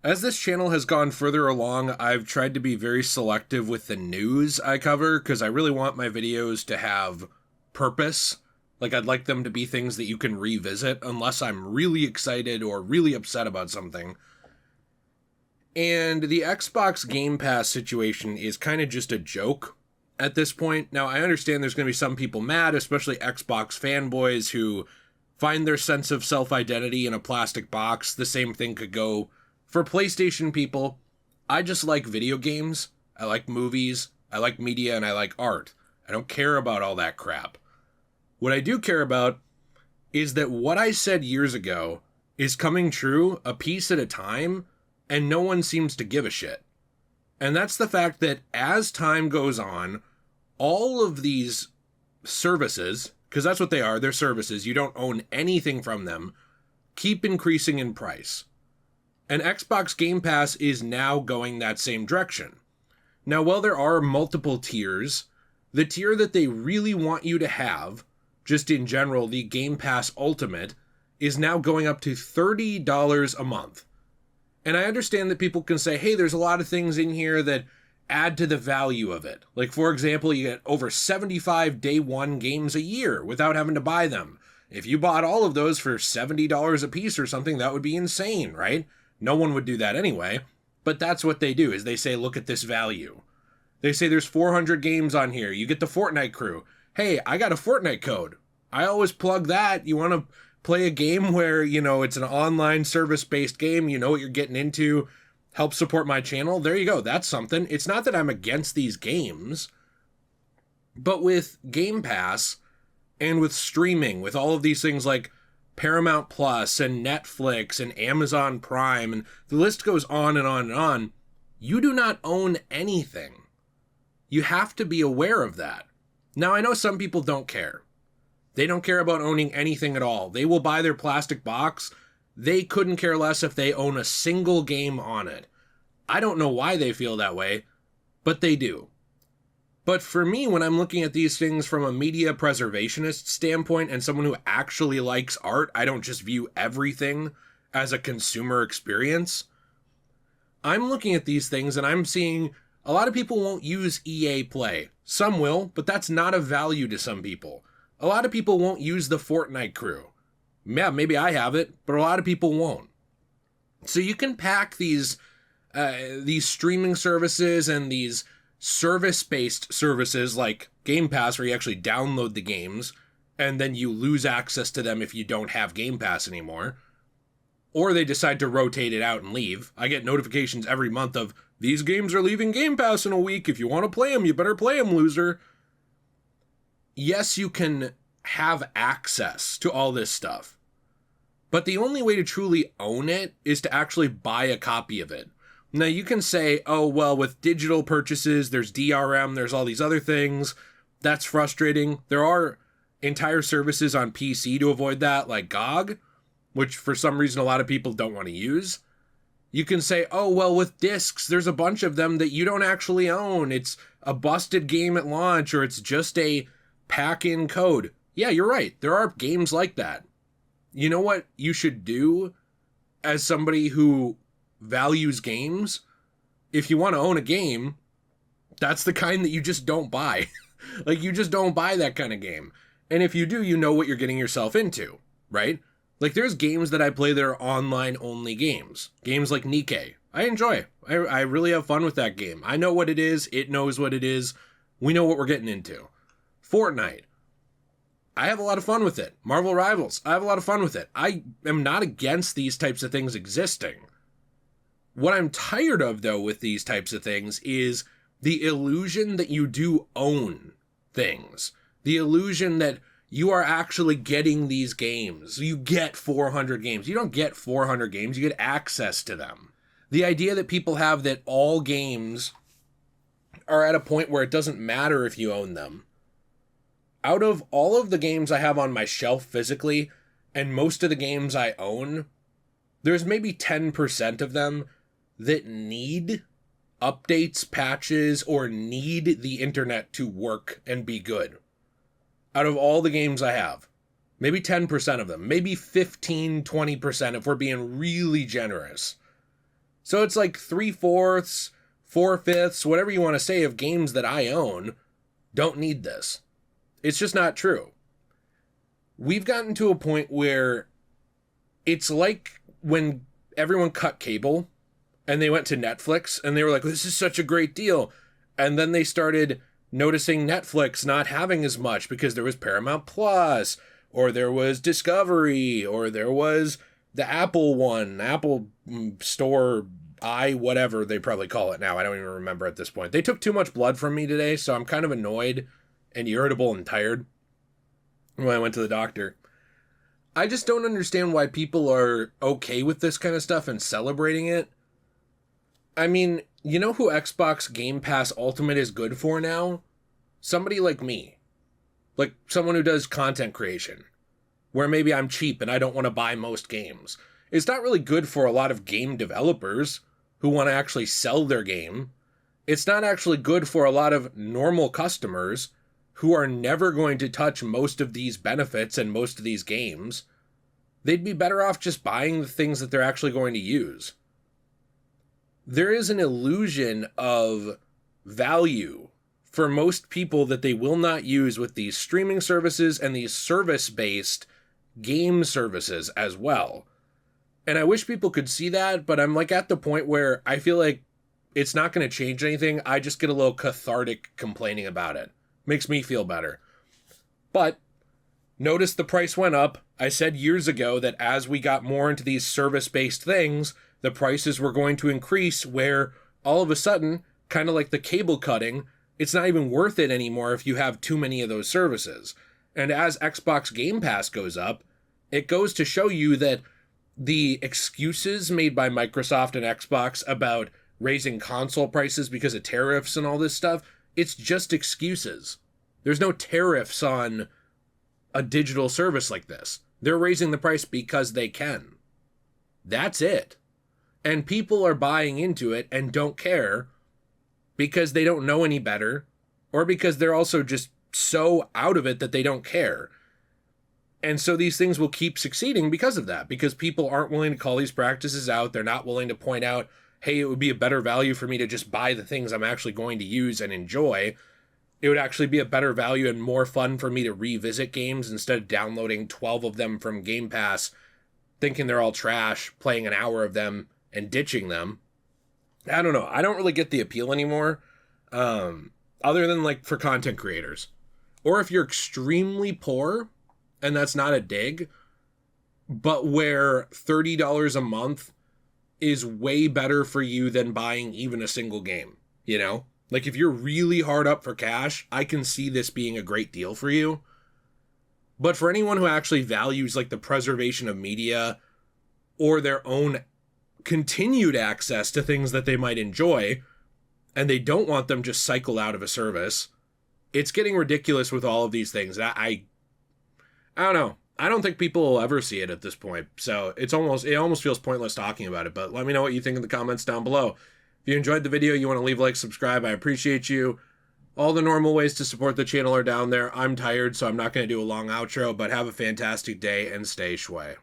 As this channel has gone further along, I've tried to be very selective with the news I cover because I really want my videos to have purpose. Like, I'd like them to be things that you can revisit unless I'm really excited or really upset about something. And the Xbox Game Pass situation is kind of just a joke at this point. Now, I understand there's going to be some people mad, especially Xbox fanboys who find their sense of self-identity in a plastic box. The same thing could go for PlayStation people. I just like video games, I like movies, I like media, and I like art. I don't care about all that crap. What I do care about is that what I said years ago is coming true a piece at a time, and no one seems to give a shit. And that's the fact that as time goes on, all of these services, because that's what they are, they're services, you don't own anything from them, keep increasing in price. And Xbox Game Pass is now going that same direction. Now, while there are multiple tiers, the tier that they really want you to have, just in general, the Game Pass Ultimate, is now going up to $30 a month. And I understand that people can say, hey, there's a lot of things in here that add to the value of it. Like, for example, you get over 75 day one games a year without having to buy them. If you bought all of those for $70 a piece or something, that would be insane, right? No one would do that anyway, but that's what they do, is they say, look at this value. They say there's 400 games on here. You get the Fortnite crew. Hey, I got a Fortnite code. I always plug that. You want to play a game where, it's an online service-based game, you know what you're getting into, help support my channel. There you go. That's something. It's not that I'm against these games, but with Game Pass and with streaming, with all of these things like Paramount Plus and Netflix and Amazon Prime, and the list goes on and on and on, you do not own anything. You have to be aware of that. Now, I know some people don't care. They don't care about owning anything at all. They will buy their plastic box. They couldn't care less if they own a single game on it. I don't know why they feel that way, but they do. But for me, when I'm looking at these things from a media preservationist standpoint and someone who actually likes art, I don't just view everything as a consumer experience. I'm looking at these things and I'm seeing a lot of people won't use EA Play. Some will, but that's not of value to some people. A lot of people won't use the Fortnite crew. Yeah, maybe I have it, but a lot of people won't. So you can pack these streaming services and these service-based services like Game Pass, where you actually download the games and then you lose access to them if you don't have Game Pass anymore. Or they decide to rotate it out and leave. I get notifications every month of, these games are leaving Game Pass in a week. If you want to play them, you better play them, loser. Yes, you can have access to all this stuff, but the only way to truly own it is to actually buy a copy of it. Now, you can say, oh, well, with digital purchases, there's DRM, there's all these other things. That's frustrating. There are entire services on PC to avoid that, like GOG, which for some reason a lot of people don't want to use. You can say, oh, well, with discs, there's a bunch of them that you don't actually own. It's a busted game at launch, or it's just a pack-in code. Yeah, you're right. There are games like that. You know what you should do as somebody who values games? If you want to own a game, that's the kind that you just don't buy. Like, you just don't buy that kind of game. And if you do, you know what you're getting yourself into, right? Like, there's games that I play that are online-only games. Games like Nikke. I enjoy. I really have fun with that game. I know what it is. It knows what it is. We know what we're getting into. Fortnite. I have a lot of fun with it. Marvel Rivals. I have a lot of fun with it. I am not against these types of things existing. What I'm tired of, though, with these types of things is the illusion that you do own things. The illusion that you are actually getting these games. You get 400 games. You don't get 400 games. You get access to them. The idea that people have that all games are at a point where it doesn't matter if you own them. Out of all of the games I have on my shelf physically, and most of the games I own, there's maybe 10% of them that need updates, patches, or need the internet to work and be good. Out of all the games I have, maybe 10% of them, maybe 15, 20% if we're being really generous. So it's like 3/4, 4/5, whatever you want to say, of games that I own don't need this. It's just not true. We've gotten to a point where it's like when everyone cut cable and they went to Netflix and they were like, this is such a great deal. And then they started noticing Netflix not having as much because there was Paramount Plus, or there was Discovery, or there was the Apple one, Apple Store, whatever they probably call it now. I don't even remember at this point. They took too much blood from me today, so I'm kind of annoyed and irritable and tired when I went to the doctor. I just don't understand why people are okay with this kind of stuff and celebrating it. I mean, you know who Xbox Game Pass Ultimate is good for now? Somebody like me. Like someone who does content creation, where maybe I'm cheap and I don't want to buy most games. It's not really good for a lot of game developers who want to actually sell their game. It's not actually good for a lot of normal customers who are never going to touch most of these benefits and most of these games. They'd be better off just buying the things that they're actually going to use. There is an illusion of value for most people that they will not use with these streaming services and these service-based game services as well. And I wish people could see that, but I'm like at the point where I feel like it's not going to change anything. I just get a little cathartic complaining about it. Makes me feel better. But notice the price went up. I said years ago that as we got more into these service-based things, the prices were going to increase, where all of a sudden, kind of like the cable cutting, it's not even worth it anymore if you have too many of those services. And as Xbox Game Pass goes up, it goes to show you that the excuses made by Microsoft and Xbox about raising console prices because of tariffs and all this stuff, it's just excuses. There's no tariffs on a digital service like this. They're raising the price because they can. That's it. And people are buying into it and don't care because they don't know any better, or because they're also just so out of it that they don't care. And so these things will keep succeeding because of that, because people aren't willing to call these practices out. They're not willing to point out, hey, it would be a better value for me to just buy the things I'm actually going to use and enjoy. It would actually be a better value and more fun for me to revisit games instead of downloading 12 of them from Game Pass, thinking they're all trash, playing an hour of them and ditching them. I don't know. I don't really get the appeal anymore, other than like for content creators. Or if you're extremely poor, and that's not a dig, but where $30 a month is way better for you than buying even a single game, you know? Like if you're really hard up for cash, I can see this being a great deal for you. But for anyone who actually values like the preservation of media or their own continued access to things that they might enjoy, and they don't want them just cycled out of a service, it's getting ridiculous with all of these things. I don't know. I don't think people will ever see it at this point. So it almost feels pointless talking about it, but let me know what you think in the comments down below. If you enjoyed the video, you want to leave a like, subscribe, I appreciate you. All the normal ways to support the channel are down there. I'm tired, so I'm not going to do a long outro, but have a fantastic day and stay shway.